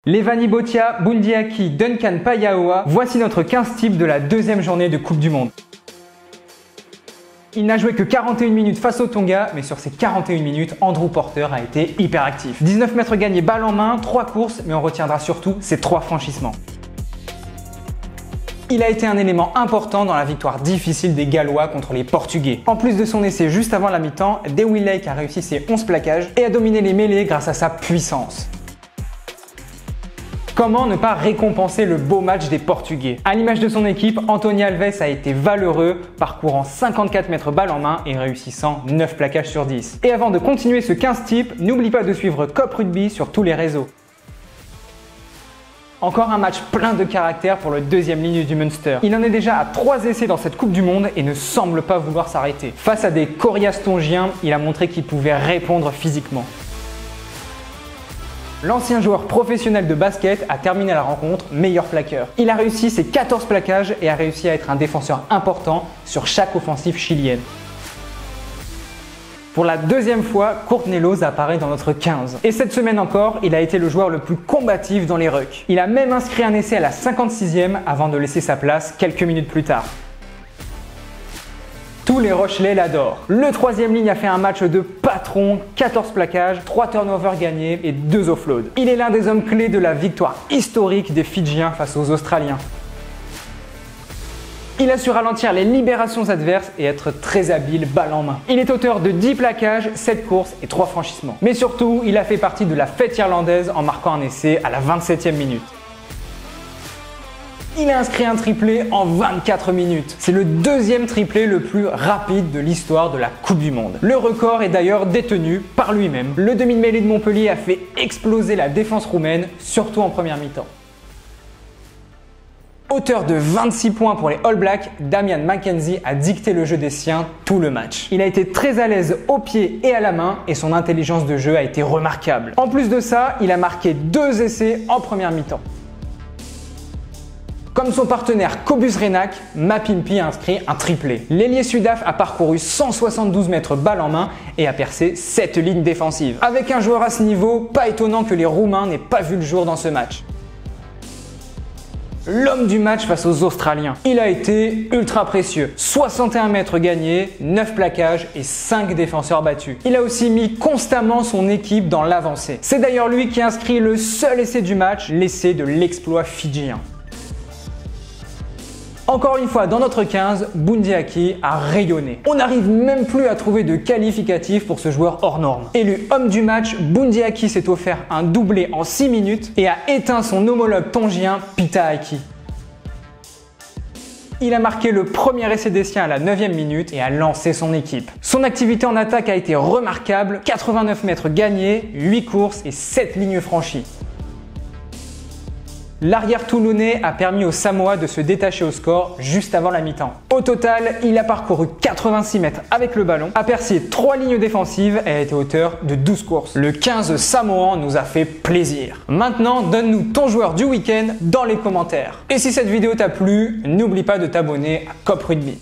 Levani Botia, Bundee Aki, Duncan Paiyaoa, voici notre 15 type de la deuxième journée de Coupe du Monde. Il n'a joué que 41 minutes face au Tonga, mais sur ces 41 minutes, Andrew Porter a été hyper actif. 19 mètres gagnés balle en main, 3 courses, mais on retiendra surtout ses 3 franchissements. Il a été un élément important dans la victoire difficile des Gallois contre les Portugais. En plus de son essai juste avant la mi-temps, Dewi Lake a réussi ses 11 plaquages et a dominé les mêlées grâce à sa puissance. Comment ne pas récompenser le beau match des Portugais? À l'image de son équipe, Anthony Alves a été valeureux, parcourant 54 mètres balle en main et réussissant 9 plaquages sur 10. Et avant de continuer ce 15 type, n'oublie pas de suivre Cop Rugby sur tous les réseaux. Encore un match plein de caractère pour le deuxième ligne du Munster. Il en est déjà à 3 essais dans cette Coupe du Monde et ne semble pas vouloir s'arrêter. Face à des coriaces tongiens, il a montré qu'il pouvait répondre physiquement. L'ancien joueur professionnel de basket a terminé la rencontre meilleur plaqueur. Il a réussi ses 14 plaquages et a réussi à être un défenseur important sur chaque offensive chilienne. Pour la deuxième fois, Courtney Lawes apparaît dans notre 15. Et cette semaine encore, il a été le joueur le plus combatif dans les rucks. Il a même inscrit un essai à la 56e avant de laisser sa place quelques minutes plus tard. Tous les Rochelais l'adorent. Le troisième ligne a fait un match de patron, 14 plaquages, 3 turnovers gagnés et 2 offloads. Il est l'un des hommes clés de la victoire historique des Fidjiens face aux Australiens. Il a su ralentir les libérations adverses et être très habile balle en main. Il est auteur de 10 plaquages, 7 courses et 3 franchissements. Mais surtout, il a fait partie de la fête irlandaise en marquant un essai à la 27e minute. Il a inscrit un triplé en 24 minutes. C'est le deuxième triplé le plus rapide de l'histoire de la Coupe du Monde. Le record est d'ailleurs détenu par lui-même. Le demi-mêlée de Montpellier a fait exploser la défense roumaine, surtout en première mi-temps. Auteur de 26 points pour les All Blacks, Damian McKenzie a dicté le jeu des siens tout le match. Il a été très à l'aise au pied et à la main et son intelligence de jeu a été remarquable. En plus de ça, il a marqué 2 essais en première mi-temps. Comme son partenaire Cobus Reinach, Mapimpi a inscrit un triplé. L'ailier Sudaf a parcouru 172 mètres balle en main et a percé 7 lignes défensives. Avec un joueur à ce niveau, pas étonnant que les Roumains n'aient pas vu le jour dans ce match. L'homme du match face aux Australiens. Il a été ultra précieux. 61 mètres gagnés, 9 plaquages et 5 défenseurs battus. Il a aussi mis constamment son équipe dans l'avancée. C'est d'ailleurs lui qui a inscrit le seul essai du match, l'essai de l'exploit fidjien. Encore une fois, dans notre 15, Bundee Aki a rayonné. On n'arrive même plus à trouver de qualificatif pour ce joueur hors norme. Élu homme du match, Bundee Aki s'est offert un doublé en 6 minutes et a éteint son homologue tongien Pita Aki. Il a marqué le premier essai des siens à la 9e minute et a lancé son équipe. Son activité en attaque a été remarquable, 89 mètres gagnés, 8 courses et 7 lignes franchies. L'arrière toulonnais a permis aux Samoa de se détacher au score juste avant la mi-temps. Au total, il a parcouru 86 mètres avec le ballon, a percé 3 lignes défensives et a été auteur de 12 courses. Le 15 samoan nous a fait plaisir. Maintenant, donne-nous ton joueur du week-end dans les commentaires. Et si cette vidéo t'a plu, n'oublie pas de t'abonner à Cop Rugby.